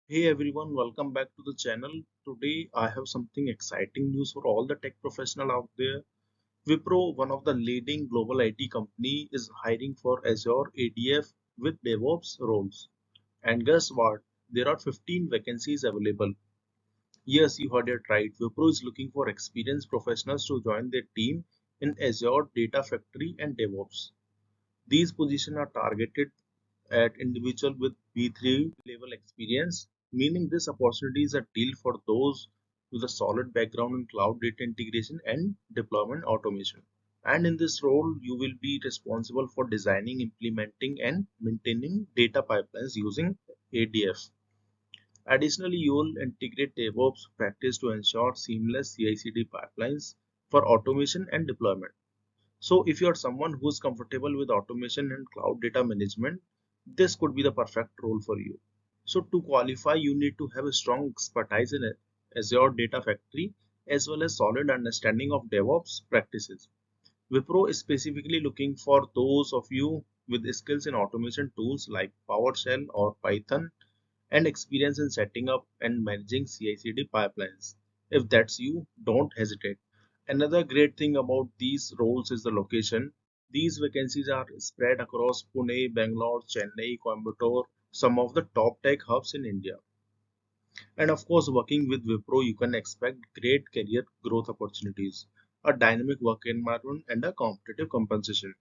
Hey everyone, welcome back to the channel. Today I have something exciting news for all the tech professional out there. Wipro, one of the leading global IT company, is hiring for Azure ADF with DevOps roles. And guess what? There are 15 vacancies available. Yes, you heard it right. Wipro is looking for experienced professionals to join their team in Azure Data Factory and DevOps. These positions are targeted at individual with B3 level experience, meaning this opportunity is a deal for those with a solid background in cloud data integration and deployment automation. And in this role, you will be responsible for designing, implementing, and maintaining data pipelines using ADF. Additionally, you will integrate DevOps practice to ensure seamless CI/CD pipelines for automation and deployment. So if you are someone who is comfortable with automation and cloud data management, this could be the perfect role for you. So to qualify, you need to have a strong expertise in Azure Data Factory as well as solid understanding of DevOps practices. Wipro is specifically looking for those of you with skills in automation tools like PowerShell or Python and experience in setting up and managing CI/CD pipelines. If that's you, don't hesitate. Another great thing about these roles is the location. These vacancies are spread across Pune, Bangalore, Chennai, Coimbatore, some of the top tech hubs in India. And of course, working with Wipro, you can expect great career growth opportunities, a dynamic work environment, and a competitive compensation.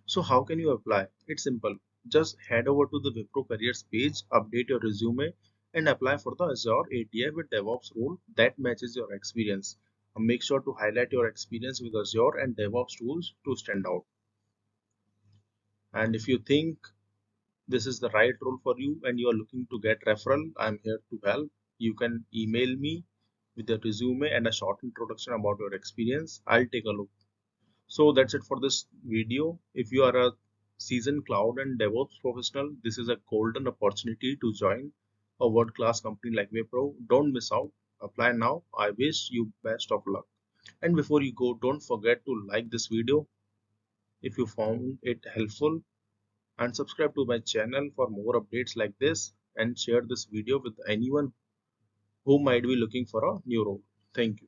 So how can you apply? It's simple. Just head over to the Wipro careers page, update your resume, and apply for the Azure ADF with DevOps role that matches your experience. And make sure to highlight your experience with Azure and DevOps tools to stand out. And if you think this is the right role for you and you are looking to get referral, I'm here to help. You can email me with your resume and a short introduction about your experience. I'll take a look. So that's it for this video. If you are a seasoned cloud and DevOps professional, this is a golden opportunity to join a world-class company like Wipro. Don't miss out. Apply now. I wish you best of luck. And before you go, don't forget to like this video if you found it helpful and subscribe to my channel for more updates like this and share this video with anyone who might be looking for a new role. Thank you.